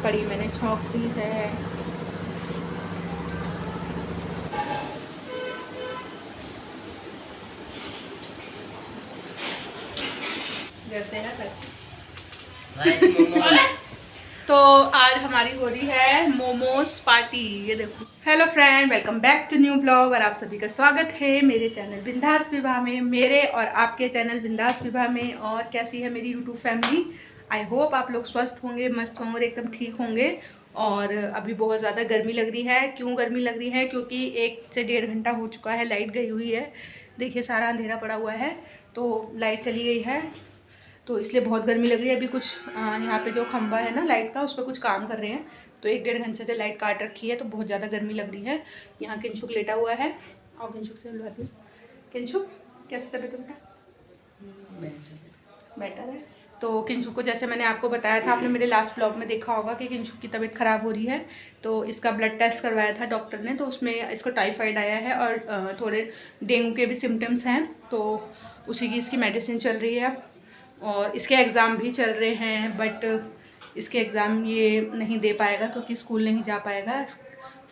कड़ी मैंने छौंक दी है। जैसे है तो आज हमारी हो रही है मोमोज पार्टी। ये देखो। Hello friend, welcome back to new blog और आप सभी का स्वागत है मेरे चैनल बिंदास विवाह में, मेरे और आपके चैनल बिंदास विवाह में। और कैसी है मेरी यूट्यूब फैमिली? आई होप आप लोग स्वस्थ होंगे, मस्त होंगे और एकदम ठीक होंगे। और अभी बहुत ज़्यादा गर्मी लग रही है। क्यों गर्मी लग रही है? क्योंकि 1 से 1.5 घंटा हो चुका है, लाइट गई हुई है। देखिए सारा अंधेरा पड़ा हुआ है, तो लाइट चली गई है, तो इसलिए बहुत गर्मी लग रही है। अभी कुछ यहाँ पे जो खंभा है ना लाइट का, उस पर कुछ काम कर रहे हैं, तो 1-1.5 घंटे से लाइट काट रखी है, तो बहुत ज़्यादा गर्मी लग रही है। यहाँ किंशुक लेटा हुआ है और किंशुक से मिलवाती हूँ। किंशुक कैसे तबीयत बेटा? बेटर है। तो किंशुक को जैसे मैंने आपको बताया था, आपने मेरे लास्ट ब्लॉग में देखा होगा कि किंशुक की तबीयत ख़राब हो रही है, तो इसका ब्लड टेस्ट करवाया था डॉक्टर ने, तो उसमें इसको टाइफाइड आया है और थोड़े डेंगू के भी सिम्टम्स हैं, तो उसी की इसकी मेडिसिन चल रही है। और इसके एग्ज़ाम भी चल रहे हैं, बट इसके एग्ज़ाम ये नहीं दे पाएगा क्योंकि स्कूल नहीं जा पाएगा।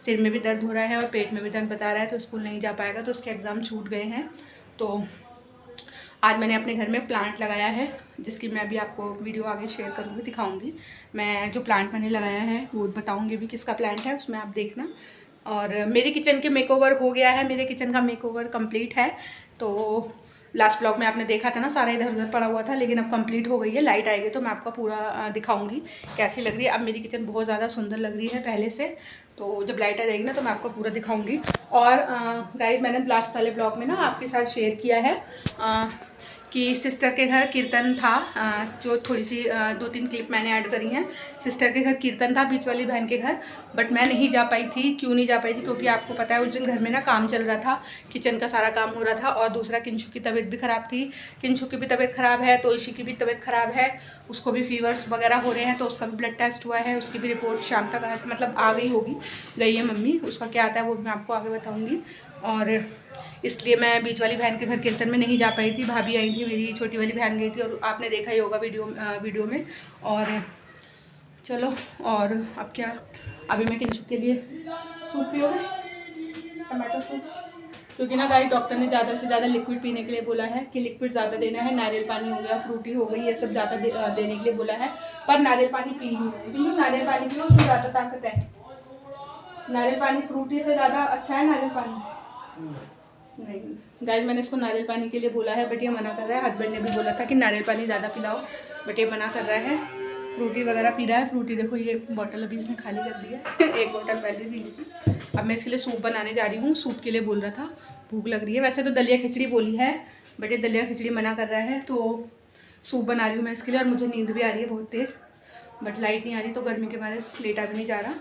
सिर में भी दर्द हो रहा है और पेट में भी दर्द बता रहा है, तो स्कूल नहीं जा पाएगा, तो उसके एग्ज़ाम छूट गए हैं। तो आज मैंने अपने घर में प्लांट लगाया है, जिसकी मैं अभी आपको वीडियो आगे शेयर करूँगी, दिखाऊँगी। मैं जो प्लांट मैंने लगाया है वो बताऊँगी भी किसका प्लांट है, उसमें आप देखना। और मेरे किचन के मेकओवर हो गया है, मेरे किचन का मेकओवर कंप्लीट है। तो लास्ट ब्लॉग में आपने देखा था ना, सारा इधर उधर पड़ा हुआ था, लेकिन अब कंप्लीट हो गई है। लाइट आएगी तो मैं आपका पूरा दिखाऊंगी कैसी लग रही है। अब मेरी किचन बहुत ज़्यादा सुंदर लग रही है पहले से, तो जब लाइट आ जाएगी ना तो मैं आपको पूरा दिखाऊंगी। और गाइस, मैंने लास्ट वाले ब्लॉग में ना आपके साथ शेयर किया है कि सिस्टर के घर कीर्तन था, जो थोड़ी सी 2-3 क्लिप मैंने ऐड करी हैं। सिस्टर के घर कीर्तन था, बीच वाली बहन के घर, बट मैं नहीं जा पाई थी। क्यों नहीं जा पाई थी? क्योंकि आपको पता है उस दिन घर में ना काम चल रहा था, किचन का सारा काम हो रहा था, और दूसरा किंशु की तबीयत भी ख़राब थी। किंशु की भी तबीयत ख़राब है, तो ईशी की भी तबीयत ख़राब है, उसको भी फीवर्स वगैरह हो रहे हैं, तो उसका भी ब्लड टेस्ट हुआ है, उसकी भी रिपोर्ट शाम तक मतलब आ गई होगी, गई है मम्मी। उसका क्या आता है वो मैं आपको आगे बताऊँगी। और इसलिए मैं बीच वाली बहन के घर कीर्तन में नहीं जा पाई थी। भाभी आई थी, मेरी छोटी वाली बहन गई थी, और आपने देखा ही होगा वीडियो में। और चलो, और अब क्या, अभी मैं किंशुक के लिए सूप पियोगे, टमाटो सूप, क्योंकि ना गाइस डॉक्टर ने ज़्यादा से ज़्यादा लिक्विड पीने के लिए बोला है, कि लिक्विड ज़्यादा देना है। नारियल पानी हो गया, फ्रूटी हो गई, ये सब ज़्यादा देने के लिए बोला है। पर नारियल पानी पी ही नहीं, क्योंकि नारियल पानी पियो, उसमें ज़्यादा ताकत है। नारियल पानी फ्रूटी से ज़्यादा अच्छा है नारियल पानी। नहीं गाइस, मैंने इसको नारियल पानी के लिए बोला है, बट ये मना कर रहा है। हस्बैंड ने भी बोला था कि नारियल पानी ज़्यादा पिलाओ, बट ये मना कर रहा है। फ्रूटी वगैरह पी रहा है। फ्रूटी देखो, ये बॉटल अभी इसने खाली कर दी है एक बॉटल पहले पी ली थी। अब मैं इसके लिए सूप बनाने जा रही हूँ। सूप के लिए बोल रहा था, भूख लग रही है। वैसे तो दलिया खिचड़ी बोली है, बट ये दलिया खिचड़ी मना कर रहा है, तो सूप बना रही हूँ मैं इसके लिए। और मुझे नींद भी आ रही है बहुत तेज़, बट लाइट नहीं आ रही, तो गर्मी के बारे लेटा भी नहीं जा रहा।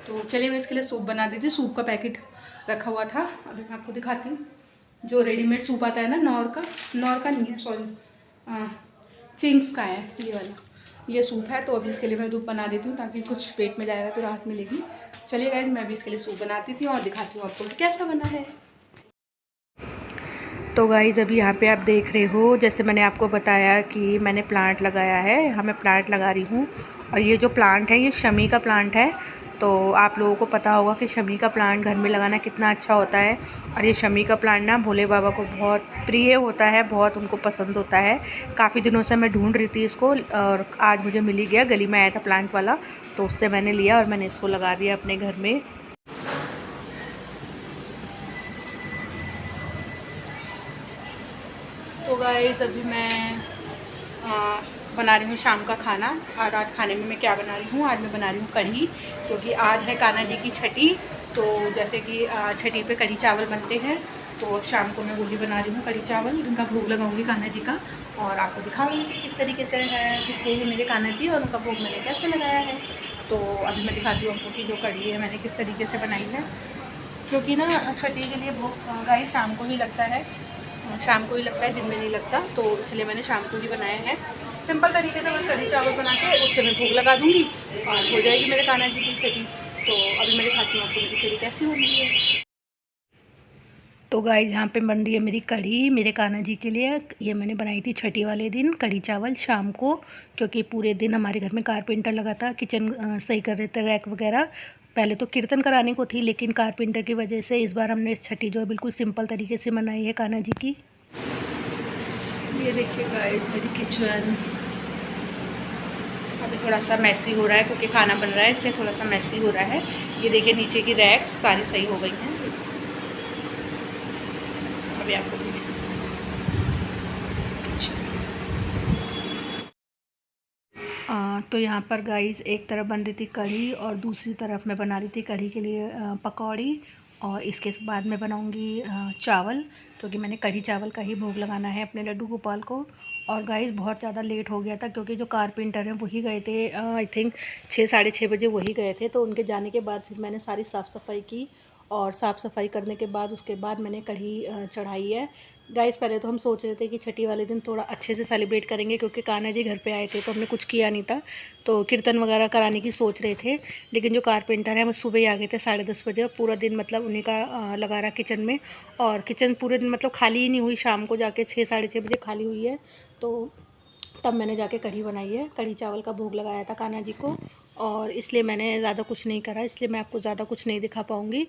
तो चलिए मैं इसके लिए सूप बना देती हूँ। सूप का पैकेट रखा हुआ था, अभी मैं आपको दिखाती हूँ। जो रेडीमेड सूप आता है ना, नौर का नहीं है, सॉरी, चिंग्स का है ये वाला, ये सूप है। तो अभी इसके लिए मैं दूध बना देती हूँ, ताकि कुछ पेट में जाएगा तो राहत मिलेगी। चलिए गाइस, मैं अभी इसके लिए सूप बनाती थी और दिखाती हूँ आपको कैसा बना है। तो गाइस, अभी यहाँ पे आप देख रहे हो, जैसे मैंने आपको बताया कि मैंने प्लांट लगाया है, यहाँ मैं प्लांट लगा रही हूँ। और ये जो प्लांट है, ये शमी का प्लांट है। तो आप लोगों को पता होगा कि शमी का प्लांट घर में लगाना कितना अच्छा होता है। और ये शमी का प्लांट ना भोले बाबा को बहुत प्रिय होता है, बहुत उनको पसंद होता है। काफ़ी दिनों से मैं ढूंढ रही थी इसको, और आज मुझे मिल ही गया। गली में आया था प्लांट वाला, तो उससे मैंने लिया और मैंने इसको लगा दिया अपने घर में। तो गाइस, अभी मैं बना रही हूँ शाम का खाना। और आज खाने में मैं क्या बना रही हूँ? आज मैं बना रही हूँ कढ़ी, क्योंकि आज है कान्हा जी की छठी। तो जैसे कि छठी पे कढ़ी चावल बनते हैं, तो अब शाम को मैं वही बना रही हूँ, कढ़ी चावल। उनका भोग लगाऊंगी कान्हा जी का, और आपको दिखाऊंगी कि किस तरीके से है दिखेंगे मेरे कान्हा जी, और उनका भोग मैंने कैसे लगाया है। तो अभी मैं दिखाती हूँ आपको कि जो कढ़ी है मैंने किस तरीके से बनाई है, क्योंकि ना छठी के लिए भोग गाइस शाम को ही लगता है, शाम को ही लगता है, दिन में नहीं लगता। तो इसलिए मैंने शाम को ही बनाया है। सिंपल तरीके से मैं कढ़ी चावल बना के उससे मैं भोग लगा दूँगी, और हो जाएगी मेरे कान्हा जी की छठी। तो अभी मैं दिखाती हूँ आपको मेरी छठी कैसी हो रही है। तो गाइस यहाँ पे बन रही है मेरी कढ़ी मेरे कान्हा जी के लिए। ये मैंने बनाई थी छठी वाले दिन कढ़ी चावल शाम को, क्योंकि पूरे दिन हमारे घर में कारपेंटर लगा था, किचन सही कर रहे थे, रैक वगैरह। पहले तो कीर्तन कराने को थी, लेकिन कारपेंटर की वजह से इस बार हमने छठी जो है बिल्कुल सिंपल तरीके से मनाई है कान्हा जी की। ये देखिए गाइस मेरी किचन अभी थोड़ा सा मैसी हो रहा है, क्योंकि खाना बन रहा है इसलिए थोड़ा सा मैसी हो रहा है। ये देखिए नीचे की रैक्स सारी सही हो गई हैं। अभी आपको तो यहाँ पर गाइस एक तरफ बन रही थी कढ़ी और दूसरी तरफ मैं बना रही थी कढ़ी के लिए पकौड़ी, और इसके बाद मैं बनाऊंगी चावल, क्योंकि मैंने कढ़ी चावल का ही भोग लगाना है अपने लड्डू गोपाल को। और गाइस बहुत ज़्यादा लेट हो गया था, क्योंकि जो कारपेंटर हैं वही गए थे, आई थिंक 6 साढ़े 6 बजे वही गए थे। तो उनके जाने के बाद फिर मैंने सारी साफ़ सफाई की, और साफ़ सफाई करने के बाद उसके बाद मैंने कढ़ी चढ़ाई है। गाइस पहले तो हम सोच रहे थे कि छठी वाले दिन थोड़ा अच्छे से सेलिब्रेट करेंगे, क्योंकि कान्हा जी घर पे आए थे तो हमने कुछ किया नहीं था, तो कीर्तन वगैरह कराने की सोच रहे थे। लेकिन जो कारपेंटर है वो सुबह ही आ गए थे 10:30 बजे, पूरा दिन मतलब उन्हीं का लगा रहा किचन में, और किचन पूरे दिन मतलब खाली ही नहीं हुई, शाम को जाके 6 साढ़े 6 बजे खाली हुई है। तो तब मैंने जाके कढ़ी बनाई है, कढ़ी चावल का भोग लगाया था कान्हा जी को, और इसलिए मैंने ज़्यादा कुछ नहीं करा, इसलिए मैं आपको ज़्यादा कुछ नहीं दिखा पाऊँगी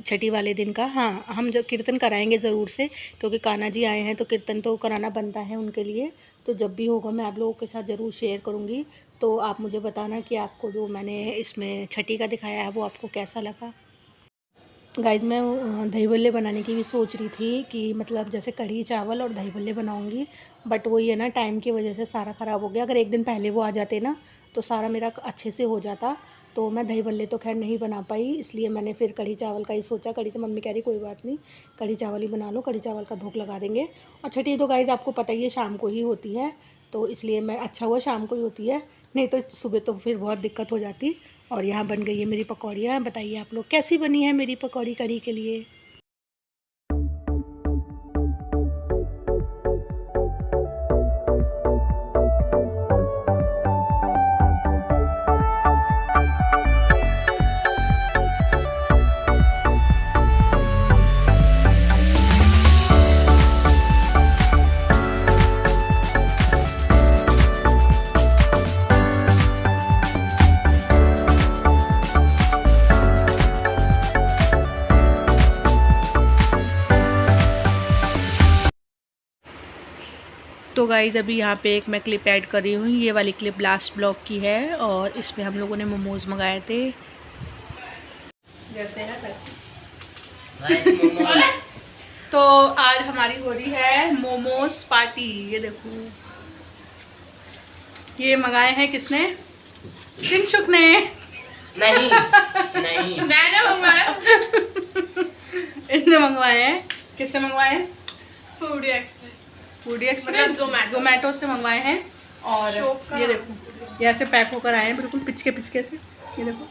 छठी वाले दिन का। हाँ, हम जब कीर्तन कराएंगे ज़रूर से, क्योंकि कान्हा जी आए हैं तो कीर्तन तो कराना बनता है उनके लिए। तो जब भी होगा मैं आप लोगों के साथ ज़रूर शेयर करूँगी। तो आप मुझे बताना कि आपको जो मैंने इसमें छठी का दिखाया है वो आपको कैसा लगा। गाइस मैं दही भल्ले बनाने की भी सोच रही थी, कि मतलब जैसे कढ़ी चावल और दही भल्ले बनाऊंगी, बट वही है ना, टाइम की वजह से सारा ख़राब हो गया। अगर एक दिन पहले वो आ जाते ना तो सारा मेरा अच्छे से हो जाता। तो मैं दही भल्ले तो खैर नहीं बना पाई, इसलिए मैंने फिर कढ़ी चावल का ही सोचा। कढ़ी मम्मी कह रही कोई बात नहीं, कढ़ी चावल ही बना लो, कढ़ी चावल का भोग लगा देंगे। और छठी तो गाइस आपको पता ही है शाम को ही होती है, तो इसलिए मैं अच्छा हुआ शाम को ही होती है, नहीं तो सुबह तो फिर बहुत दिक्कत हो जाती। और यहाँ बन गई है मेरी पकौड़ियाँ। बताइए आप लोग कैसी बनी है मेरी पकौड़ी कढ़ी के लिए। तो गाइज़ अभी यहाँ पे एक मैं क्लिप ऐड कर रही हूँ, ये वाली क्लिप लास्ट ब्लॉग की है, और इस पे हम लोगों ने मोमोज़ मंगाए थे। जैसे है तो आज हमारी हो रही है मोमोज पार्टी। ये देखो ये मंगाए हैं किसने? किंशुक ने। नहीं नहीं मैंने मंगवाया। इसने मंगवाए हैं। किससे मंगवाए हैं? फूडी एक्सप्रेस जोमेटो से मंगवाए हैं। और ये देखो ये ऐसे पैक होकर आए हैं बिल्कुल पिचके पिचके से। ये देखो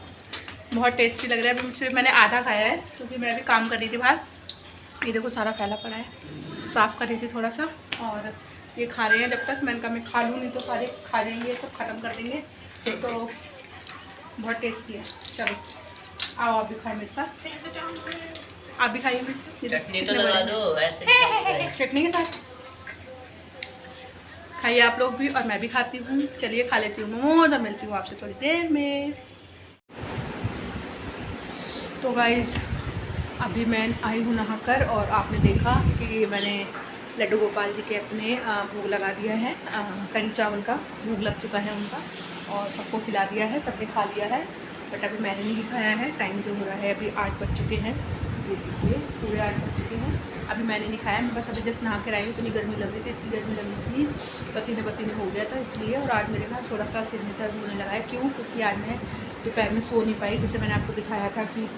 बहुत टेस्टी लग रहा है। सिर्फ मैंने आधा खाया है, क्योंकि मैं अभी काम कर रही थी बाहर। ये देखो सारा फैला पड़ा है, साफ़ कर रही थी थोड़ा सा, और ये खा रहे हैं। जब तक मैंने कहा मैं खा लूँ, नहीं तो सारे खा जाएंगे, सब ख़त्म कर देंगे। तो बहुत टेस्टी है। चलो आओ आप भी खाए मेरे साथ, आप भी खाइए मेरे साथ। चटनी तो लगा दो ऐसे चटनी के साथ खाइए आप लोग भी, और मैं भी खाती हूँ। चलिए खा लेती हूँ मोमोज, और मिलती हूँ आपसे थोड़ी देर में। तो गाइज अभी मैं आई हूँ नहाकर, और आपने देखा कि मैंने लड्डू गोपाल जी के अपने भोग लगा दिया है। कढ़ी चावल का भोग लग चुका है उनका, और सबको खिला दिया है, सबने खा लिया है। बट अभी मैंने नहीं खाया है। टाइम जो हो रहा है अभी 8 बज चुके हैं, ये देखिए पूरे 8 बज चुके हैं। अभी मैंने नहीं खाया, मैं बस अभी जस्ट नहा कर आई हूँ। इतनी गर्मी लग रही थी, इतनी गर्मी लग रही थी, पसीने पसीने हो गया था इसलिए। और आज मेरे ना थोड़ा सा सिर में दर्द होने लगा है। क्यों? क्योंकि आज मैं दोपहर में सो नहीं पाई। जैसे मैंने आपको दिखाया था कि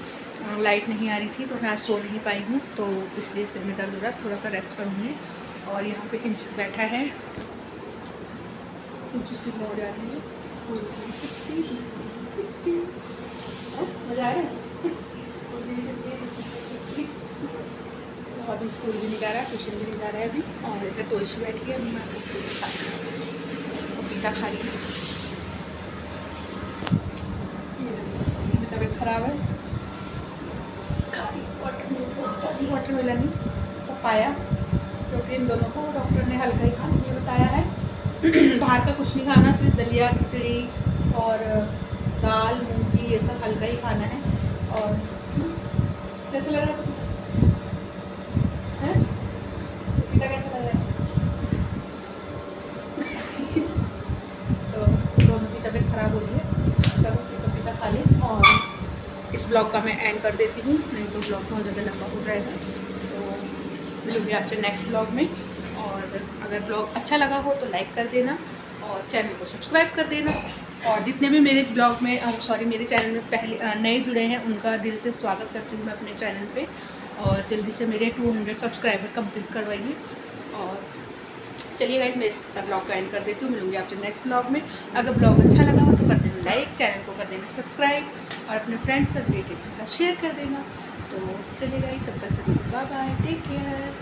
लाइट नहीं आ रही थी, तो मैं आज सो नहीं पाई हूँ, तो इसलिए सिर में दर्द हो रहा है। थोड़ा सा रेस्ट करूँगी। और यहाँ पे किंचु बैठा है, किंचु की मौज आ रही है। मज़ा आ रहा है। अभी स्कूल भी नहीं जा रहा, ट्यूशन भी नहीं जा रहा है अभी। और इधर तोशी बैठी है, अभी मैं उसके लिए खा रही हूँ, पपीता खा रही हूँ। उसकी भी तबीयत खराब है, भी वाटरमेलन ही, पपाया, क्योंकि इन दोनों को डॉक्टर ने हल्का ही खाने के लिए बताया है। बाहर का कुछ नहीं खाना, सिर्फ दलिया खिचड़ी और दाल मूंगी ये सब हल्का ही खाना है। और कैसा लग रहा है? कैसा लग रहा है? तो दोनों की तबीयत खराब हो रही है, चलो पपीता खा लें। और इस ब्लॉग का मैं एंड कर देती हूँ, नहीं तो ब्लॉग बहुत ज़्यादा लंबा हो जाएगा। तो मिलूँगी आपसे नेक्स्ट ब्लॉग में। और अगर ब्लॉग अच्छा लगा हो तो लाइक कर देना और चैनल को सब्सक्राइब कर देना। और जितने भी मेरे ब्लॉग में मेरे चैनल में पहले नए जुड़े हैं उनका दिल से स्वागत करती हूँ मैं अपने चैनल पे। और जल्दी से मेरे 200 सब्सक्राइबर कंप्लीट करवाइए। और चलिए गाइस, मैं इस ब्लॉग का एंड कर देती हूँ, मिलूँगी आपसे नेक्स्ट ब्लॉग में। अगर ब्लॉग अच्छा लगा हो तो कर देना लाइक, चैनल को कर देना सब्सक्राइब और अपने फ्रेंड्स और रिलेटिव के साथ शेयर कर देना। तो चलिए गाइस, तब तक सभी बाय बाय, टेक केयर।